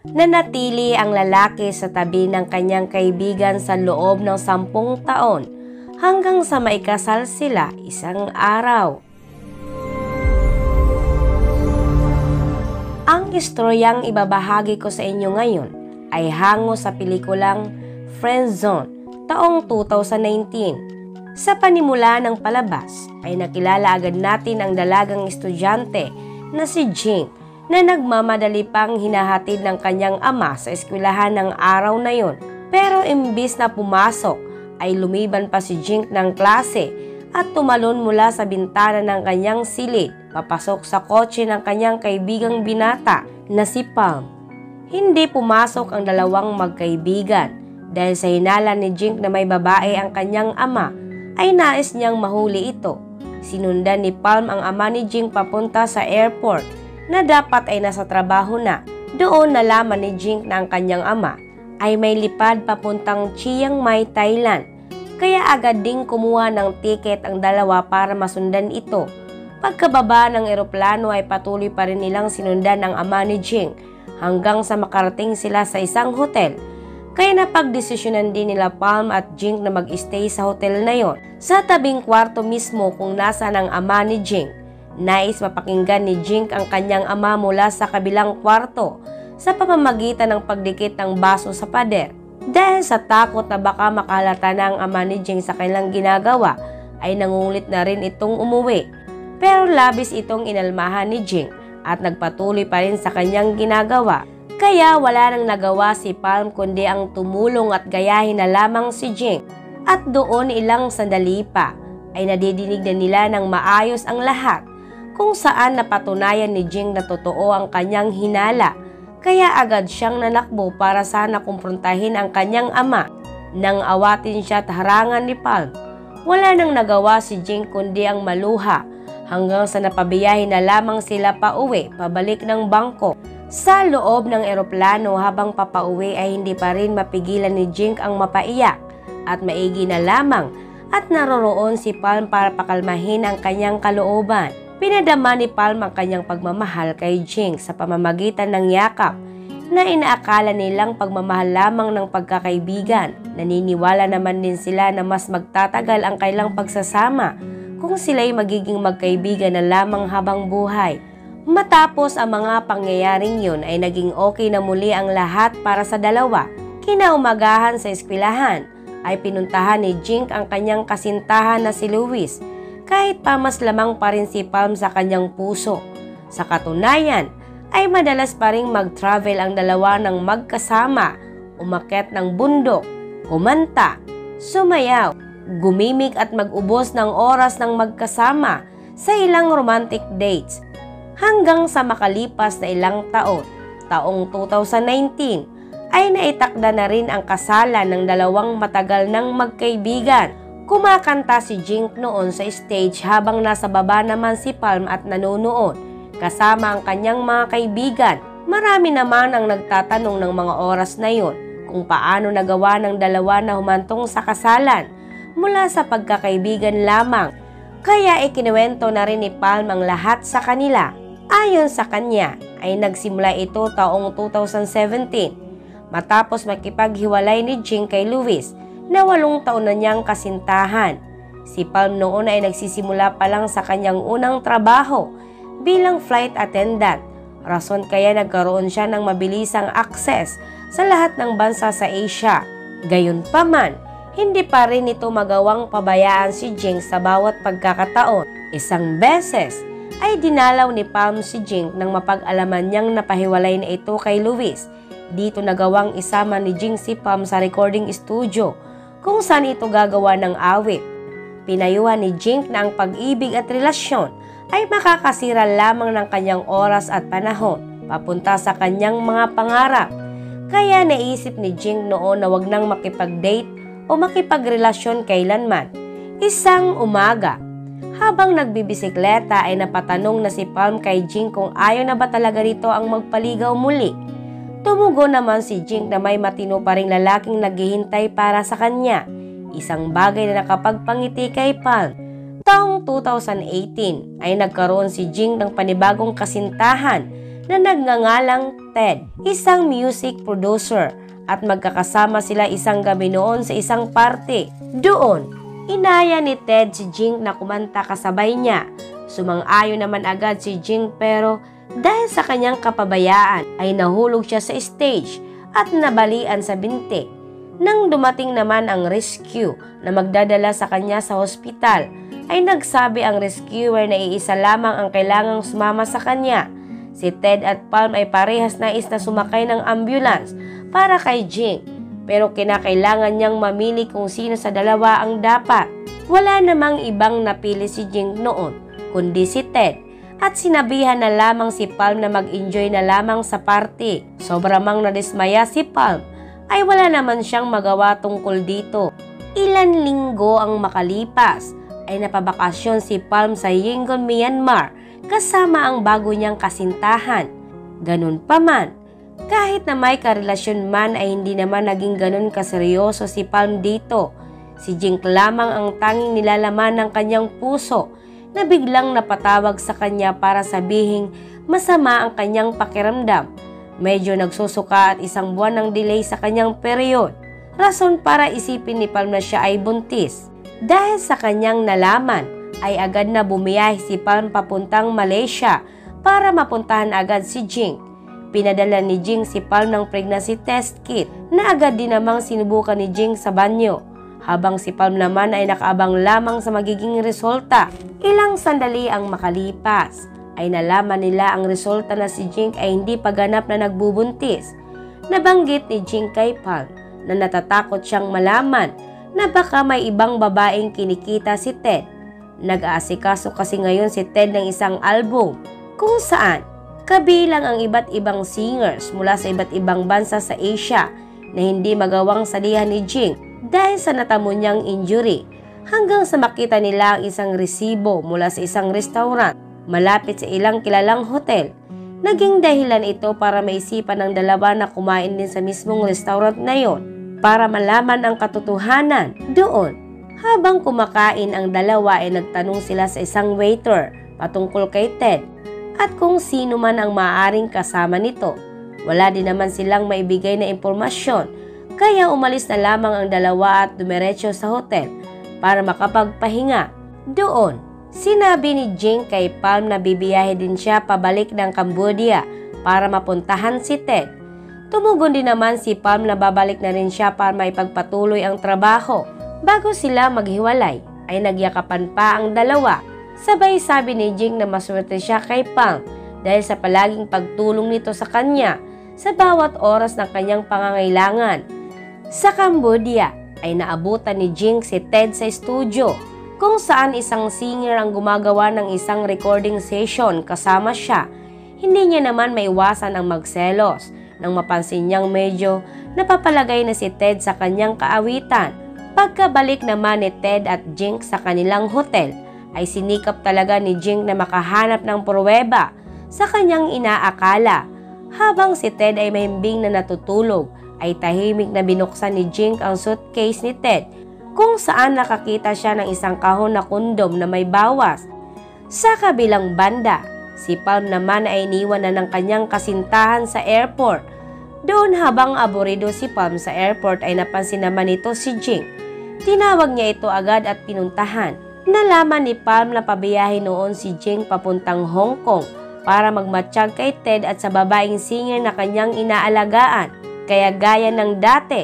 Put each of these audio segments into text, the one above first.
Nanatili ang lalaki sa tabi ng kanyang kaibigan sa loob ng 10 taon hanggang sa maikasal sila isang araw. Ang istoryang ibabahagi ko sa inyo ngayon ay hango sa pelikulang Friendzone taong 2019. Sa panimula ng palabas ay nakilala agad natin ang dalagang estudyante na si Jing na nagmamadali pang hinahatid ng kanyang ama sa eskwelahan ng araw na yon. Pero imbis na pumasok ay lumiban pa si Jing ng klase at tumalon mula sa bintana ng kanyang silid papasok sa kotse ng kanyang kaibigang binata na si Palm. Hindi pumasok ang dalawang magkaibigan dahil sa hinala ni Jing na may babae ang kanyang ama ay nais niyang mahuli ito. Sinundan ni Palm ang ama ni Jing papunta sa airport na dapat ay nasa trabaho na. Doon nalaman ni Jing na ang kanyang ama ay may lipad papuntang Chiang Mai, Thailand. Kaya agad ding kumuha ng tiket ang dalawa para masundan ito. Pagkababa ng eroplano ay patuloy pa rin nilang sinundan ang ama ni Jing hanggang sa makarating sila sa isang hotel. Kaya napagdesisyonan din nila Palm at Jing na mag-stay sa hotel na yon. Sa tabing kwarto mismo kung nasaan ang ama ni Jing. Nais mapakinggan ni Jing ang kanyang ama mula sa kabilang kwarto sa pamamagitan ng pagdikit ng baso sa pader. Dahil sa takot na baka makalata na ang ama ni Jing sa kanilang ginagawa, ay nangungulit na rin itong umuwi. Pero labis itong inalmahan ni Jing at nagpatuloy pa rin sa kanyang ginagawa. Kaya wala nang nagawa si Palm kundi ang tumulong at gayahin na lamang si Jing. At doon ilang sandali pa ay nadidinig na nila ng maayos ang lahat, kung saan napatunayan ni Jing na totoo ang kanyang hinala. Kaya agad siyang nanakbo para sana kumprontahin ang kanyang ama. Nang awatin siya at harangan ni Palm, wala nang nagawa si Jing kundi ang maluha hanggang sa napabiyahe na lamang sila pauwi pabalik ng Bangkok. Sa loob ng eroplano habang papauwi ay hindi pa rin mapigilan ni Jing ang mapaiyak at maigi na lamang at naroroon si Palm para pakalmahin ang kanyang kalooban. Pinadama ni Palm ang kanyang pagmamahal kay Jing sa pamamagitan ng yakap na inaakala nilang pagmamahal lamang ng pagkakaibigan. Naniniwala naman din sila na mas magtatagal ang kailang pagsasama kung sila'y magiging magkaibigan na lamang habang buhay. Matapos ang mga pangyayaring yun ay naging okay na muli ang lahat para sa dalawa. Kinaumagahan sa eskwelahan ay pinuntahan ni Jing ang kanyang kasintahan na si Louis. Kahit pa mas lamang pa rin si Palm sa kanyang puso. Sa katunayan, ay madalas pa rin mag-travel ang dalawa ng magkasama, umakyat ng bundok, kumanta, sumayaw, gumimik at mag-ubos ng oras ng magkasama sa ilang romantic dates. Hanggang sa makalipas na ilang taon, taong 2019, ay naitakda na rin ang kasalan ng dalawang matagal ng magkaibigan. Kumakanta si Jing noon sa stage habang nasa baba naman si Palm at nanonood kasama ang kanyang mga kaibigan. Marami naman ang nagtatanong ng mga oras na yon kung paano nagawa ng dalawa na humantong sa kasalan mula sa pagkakaibigan lamang. Kaya ikinuwento na rin ni Palm ang lahat sa kanila. Ayon sa kanya ay nagsimula ito taong 2017 matapos makipaghiwalay ni Jing kay Louis na 8 taon na niyang kasintahan. Si Palm noon ay nagsisimula pa lang sa kanyang unang trabaho bilang flight attendant. Rason kaya nagkaroon siya ng mabilisang access sa lahat ng bansa sa Asia. Gayunpaman, hindi pa rin ito magawang pabayaan si Jing sa bawat pagkakataon. Isang beses ay dinalaw ni Palm si Jing nang mapag-alaman niyang napahiwalay na ito kay Louis. Dito nagawang isama ni Jing si Palm sa recording studio kung saan ito gagawa ng awit. Pinayuhan ni Jing na ang pag-ibig at relasyon ay makakasira lamang ng kanyang oras at panahon papunta sa kanyang mga pangarap. Kaya naisip ni Jing noon na wag nang makipag-date o makipagrelasyon kailanman. Isang umaga, habang nagbibisikleta ay napatanong na si Palm kay Jing kung ayaw na ba talaga rito ang magpaligaw muli. Tumugon naman si Jing na may matino pa ring lalaking naghihintay para sa kanya. Isang bagay na nakapagpangiti kay Palm. Taong 2018 ay nagkaroon si Jing ng panibagong kasintahan na nagngangalang Ted, isang music producer, at magkakasama sila isang gabi noon sa isang party. Doon, inaya ni Ted si Jing na kumanta kasabay niya. Sumang-ayon naman agad si Jing pero dahil sa kanyang kapabayaan ay nahulog siya sa stage at nabalian sa binti. Nang dumating naman ang rescue na magdadala sa kanya sa hospital, ay nagsabi ang rescuer na iisa lamang ang kailangang sumama sa kanya. Si Ted at Palm ay parehas nais na sumakay ng ambulance para kay Jing, pero kinakailangan niyang mamili kung sino sa dalawa ang dapat. Wala namang ibang napili si Jing noon, kundi si Ted, at sinabihan na lamang si Palm na mag-enjoy na lamang sa party. Sobra mang nadismaya si Palm, ay wala naman siyang magawa tungkol dito. Ilan linggo ang makalipas, ay napabakasyon si Palm sa Yangon, Myanmar, kasama ang bago niyang kasintahan. Ganun pa man, kahit na may karelasyon man ay hindi naman naging ganun kaseryoso si Palm dito. Si Jing lamang ang tanging nilalaman ng kanyang puso na biglang napatawag sa kanya para sabihing masama ang kanyang pakiramdam. Medyo nagsusuka at isang buwan ng delay sa kanyang period. Rason para isipin ni Palm na siya ay buntis. Dahil sa kanyang nalaman, ay agad na bumiyahe si Palm papuntang Malaysia para mapuntahan agad si Jing. Pinadala ni Jing si Palm ng pregnancy test kit na agad din namang sinubukan ni Jing sa banyo. Habang si Palm naman ay nakaabang lamang sa magiging resulta. Ilang sandali ang makalipas, ay nalaman nila ang resulta na si Jing ay hindi pa ganap na nagbubuntis. Nabanggit ni Jing kay Palm na natatakot siyang malaman na baka may ibang babaeng kinikita si Ted. Nag-aasikaso kasi ngayon si Ted ng isang album kung saan kabilang ang iba't ibang singers mula sa iba't ibang bansa sa Asia na hindi magawang salihan ni Jing dahil sa natamo niyang injury, hanggang sa makita nila ang isang resibo mula sa isang restaurant malapit sa ilang kilalang hotel. Naging dahilan ito para maisipan ng dalawa na kumain din sa mismong restaurant na yon para malaman ang katotohanan doon. Habang kumakain ang dalawa ay nagtanong sila sa isang waiter patungkol kay Ted at kung sino man ang maaaring kasama nito. Wala din naman silang maibigay na impormasyon, kaya umalis na lamang ang dalawa at dumiretso sa hotel para makapagpahinga. Doon, sinabi ni Jing kay Palm na bibiyahe din siya pabalik ng Cambodia para mapuntahan si Ted. Tumugon din naman si Palm na babalik na rin siya para maipagpatuloy ang trabaho. Bago sila maghiwalay, ay nagyakapan pa ang dalawa. Sabay sabi ni Jing na maswerte siya kay Palm dahil sa palaging pagtulong nito sa kanya sa bawat oras ng kanyang pangangailangan. Sa Cambodia ay naabutan ni Jing si Ted sa studio kung saan isang singer ang gumagawa ng isang recording session kasama siya. Hindi niya naman maiwasan ang magselos nang mapansin niyang medyo napapalagay na si Ted sa kanyang kaawitan. Pagkabalik naman ni Ted at Jing sa kanilang hotel, ay sinikap talaga ni Jing na makahanap ng pruweba sa kanyang inaakala. Habang si Ted ay mahimbing na natutulog, ay tahimik na binuksan ni Jing ang suitcase ni Ted kung saan nakakita siya ng isang kahon na kondom na may bawas. Sa kabilang banda, si Palm naman ay iniwan na ng kanyang kasintahan sa airport. Doon habang aburido si Palm sa airport ay napansin naman ito si Jing. Tinawag niya ito agad at pinuntahan. Nalaman ni Palm na pabiyahe noon si Jing papuntang Hong Kong para magmatsyag kay Ted at sa babaeng singer na kanyang inaalagaan. Kaya gaya ng dati,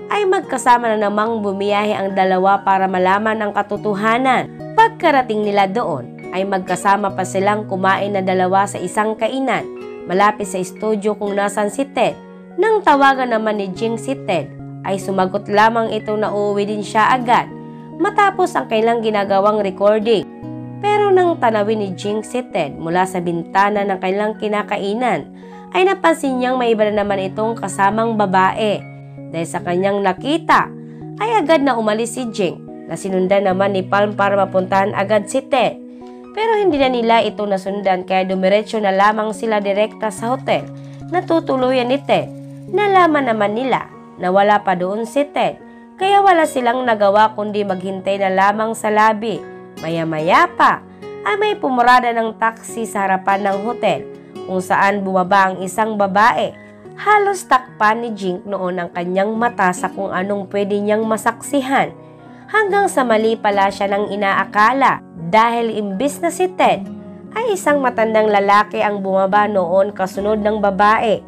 ay magkasama na namang bumiyahe ang dalawa para malaman ang katotohanan. Pagkarating nila doon, ay magkasama pa silang kumain na dalawa sa isang kainan malapit sa studio kung nasan si Ted. Nang tawagan naman ni Jing si Ted, ay sumagot lamang ito na uuwi din siya agad matapos ang kailang ginagawang recording. Pero nang tanawin ni Jing si Ted mula sa bintana ng kailang kinakainan, ay napansin niyang may iba na naman itong kasamang babae. Dahil sa kanyang nakita, ay agad na umalis si Jing na sinundan naman ni Palm para mapuntahan agad si Ted. Pero hindi na nila ito nasundan kaya dumiretso na lamang sila direkta sa hotel na tutuluyan ni Ted. Nalaman naman nila na wala pa doon si Ted, kaya wala silang nagawa kundi maghintay na lamang sa labi. Maya-maya pa ay may pumurada ng taxi sa harapan ng hotel kung saan bumaba ang isang babae. Halos takpan ni Jink noon ang kanyang mata sa kung anong pwede niyang masaksihan, hanggang sa mali pala siya ng inaakala dahil imbis na si Ted ay isang matandang lalaki ang bumaba noon kasunod ng babae.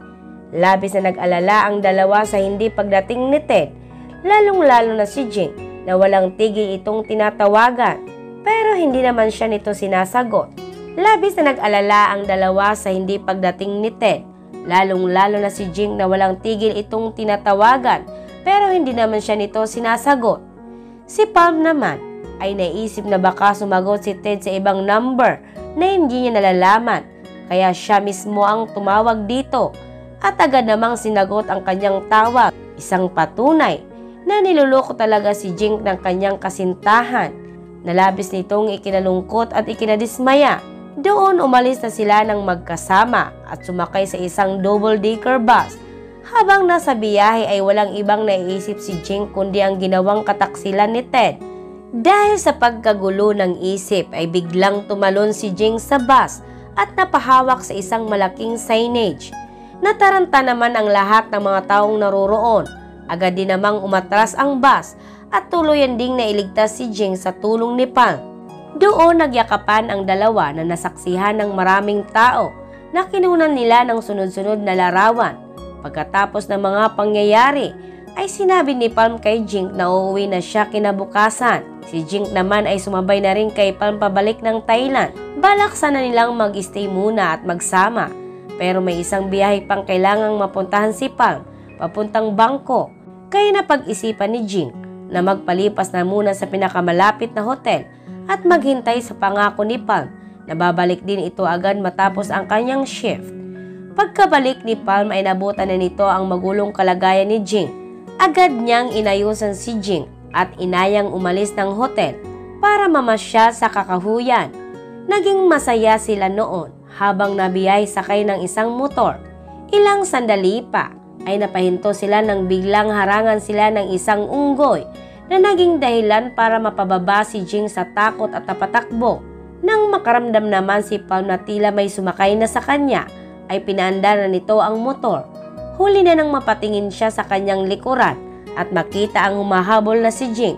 Labis na nag-alala ang dalawa sa hindi pagdating ni Ted, lalong-lalo na si Jink na walang tigil itong tinatawagan pero hindi naman siya nito sinasagot. Labis na nag-alala ang dalawa sa hindi pagdating ni Ted, lalong-lalo na si Jink na walang tigil itong tinatawagan pero hindi naman siya nito sinasagot. Si Palm naman ay naisip na baka sumagot si Ted sa ibang number na hindi niya nalalaman, kaya siya mismo ang tumawag dito at agad namang sinagot ang kanyang tawag, isang patunay na niluloko talaga si Jink ng kanyang kasintahan. Nalabis nitong ikinalungkot at ikinadismaya. Doon umalis na sila ng magkasama at sumakay sa isang double-decker bus. Habang nasa biyahe ay walang ibang naiisip si Jink kundi ang ginawang kataksilan ni Ted. Dahil sa pagkagulo ng isip ay biglang tumalon si Jink sa bus at napahawak sa isang malaking signage. Nataranta naman ang lahat ng mga taong naroroon. Agad din namang umatras ang bus at tuluyan ding nailigtas si Jink sa tulong ni Palm. Doon nagyakapan ang dalawa na nasaksihan ng maraming tao na kinunan nila ng sunod-sunod na larawan. Pagkatapos ng mga pangyayari ay sinabi ni Palm kay Jink na uuwi na siya kinabukasan. Si Jink naman ay sumabay na rin kay Palm pabalik ng Thailand. Balak sana nilang mag-stay muna at magsama. Pero may isang biyahe pang kailangang mapuntahan si Palm papuntang Bangkok. Kaya napag-isipan ni Jink na magpalipas na muna sa pinakamalapit na hotel at maghintay sa pangako ni Palm na babalik din ito agad matapos ang kanyang shift. Pagkabalik ni Palm ay nabutan na nito ang magulong kalagayan ni Jink. Agad niyang inayusan si Jink at inayang umalis ng hotel para mamasyal sa kakahuyan. Naging masaya sila noon habang nabiyay sakay ng isang motor. Ilang sandali pa ay napahinto sila nang biglang harangan sila ng isang unggoy na naging dahilan para mapababa si Jink sa takot at napatakbo. Nang makaramdam naman si Palm na tila may sumakay na sa kanya, ay pinaandar na nito ang motor. Huli na nang mapatingin siya sa kanyang likuran at makita ang humahabol na si Jink.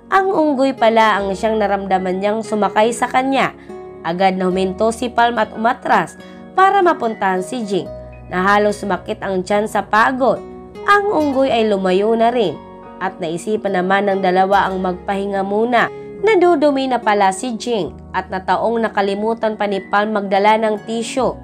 Ang unggoy pala ang siyang naramdaman niyang sumakay sa kanya. Agad na huminto si Palm at umatras para mapuntahan si Jink na halos sumakit ang tiyan sa pagod. Ang unggoy ay lumayo na rin at naisipan naman ng dalawa ang magpahinga muna. Nadudumi na pala si Jink at nataong nakalimutan pa ni Palm magdala ng tissue.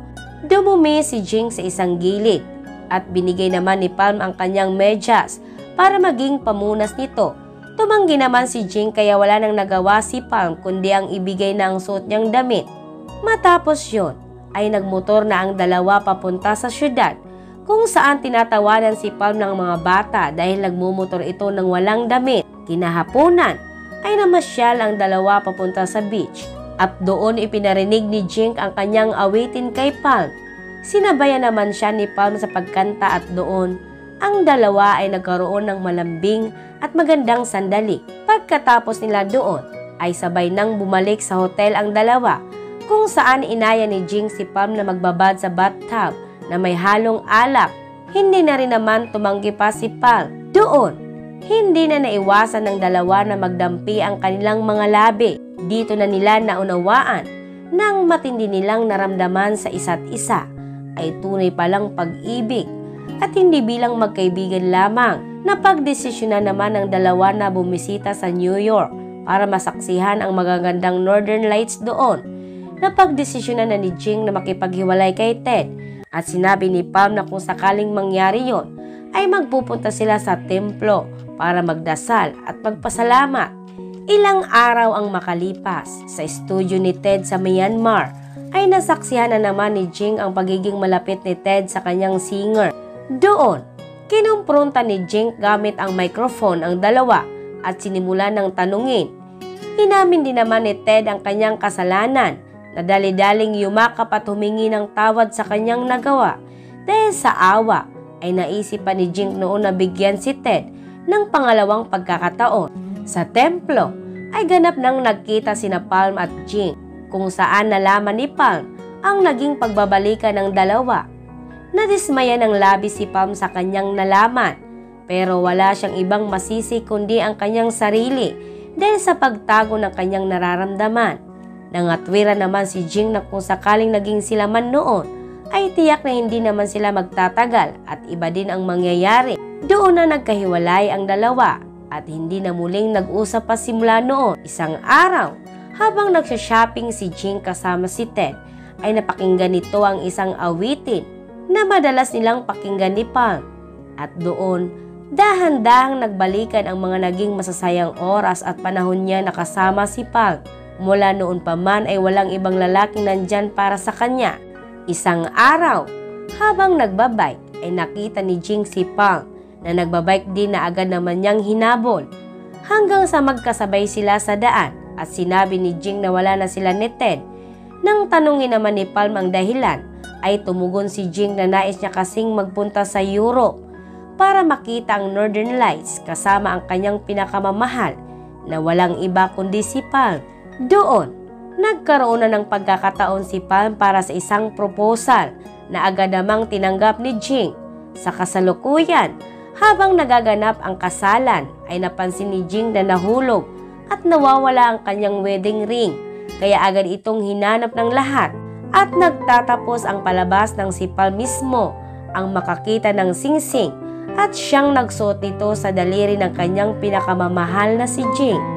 Dumumi si Jink sa isang gilid at binigay naman ni Palm ang kanyang medyas para maging pamunas nito. Tumanggi naman si Jink kaya wala nang nagawa si Palm kundi ang ibigay na ang suot niyang damit. Matapos yun ay nagmotor na ang dalawa papunta sa syudad kung saan tinatawanan si Palm ng mga bata dahil nagmumotor ito ng walang damit. Kinahaponan ay namasyal ang dalawa papunta sa beach at doon ipinarinig ni Jink ang kanyang awitin kay Palm. Sinabayan naman siya ni Palm sa pagkanta at doon ang dalawa ay nagkaroon ng malambing at magandang sandali. Pagkatapos nila doon ay sabay nang bumalik sa hotel ang dalawa kung saan inaya ni Jink si Palm na magbabad sa bathtub na may halong alak. Hindi na rin naman tumanggi pa si Palm. Doon, hindi na naiwasan ng dalawa na magdampi ang kanilang mga labi. Dito na nila naunawaan nang matindi nilang naramdaman sa isa't isa ay tunay palang pag-ibig at hindi bilang magkaibigan lamang. Napagdesisyonan naman ng dalawa na bumisita sa New York para masaksihan ang magagandang Northern Lights doon. Napagdesisyonan na ni Jink na makipaghiwalay kay Ted at sinabi ni Palm na kung sakaling mangyari yon ay magpupunta sila sa templo para magdasal at magpasalamat. Ilang araw ang makalipas sa studio ni Ted sa Myanmar ay nasaksihan na naman ni Jink ang pagiging malapit ni Ted sa kanyang singer. Doon, kinumpronta ni Jink gamit ang microphone ang dalawa at sinimulan ng tanungin. Inamin din naman ni Ted ang kanyang kasalanan na dali-daling yumakap at humingi ng tawad sa kanyang nagawa. Dahil sa awa ay naisip pa ni Jink noon na bigyan si Ted ng pangalawang pagkakataon. Sa templo ay ganap nang nagkita sina Palm at Jink kung saan nalaman ni Palm ang naging pagbabalikan ng dalawa. Nadismaya ng labis si Palm sa kanyang nalaman, pero wala siyang ibang masisi kundi ang kanyang sarili dahil sa pagtago ng kanyang nararamdaman. Nangatwiran naman si Jing na kung sakaling naging sila man noon, ay tiyak na hindi naman sila magtatagal at iba din ang mangyayari. Doon na nagkahiwalay ang dalawa at hindi na muling nag-usap pa simula noon. Isang araw, habang nagsha-shopping si Jing kasama si Ted, ay napakinggan nito ang isang awitin na madalas nilang pakinggan ni Palm. At doon, dahan-dahang nagbalikan ang mga naging masasayang oras at panahon niya nakasama si Palm. Mula noon pa man ay walang ibang lalaking nandyan para sa kanya. Isang araw, habang nagbabike ay nakita ni Jing si Palm na nagbabike din na agad naman niyang hinabol. Hanggang sa magkasabay sila sa daan at sinabi ni Jing na wala na sila ni Ted. Nang tanungin naman ni Palm ang dahilan, ay tumugon si Jing na nais niya kasing magpunta sa Europe para makita ang Northern Lights kasama ang kanyang pinakamamahal na walang iba kundi si Palm. Doon, nagkaroon na ng pagkakataon si Palm para sa isang proposal na agad namang tinanggap ni Jing. Sa kasalukuyan, habang nagaganap ang kasalan ay napansin ni Jing na nahulog at nawawala ang kanyang wedding ring. Kaya agad itong hinanap ng lahat at nagtatapos ang palabas ng si Palm mismo ang makakita ng singsing at siyang nagsuot nito sa daliri ng kanyang pinakamamahal na si Jing.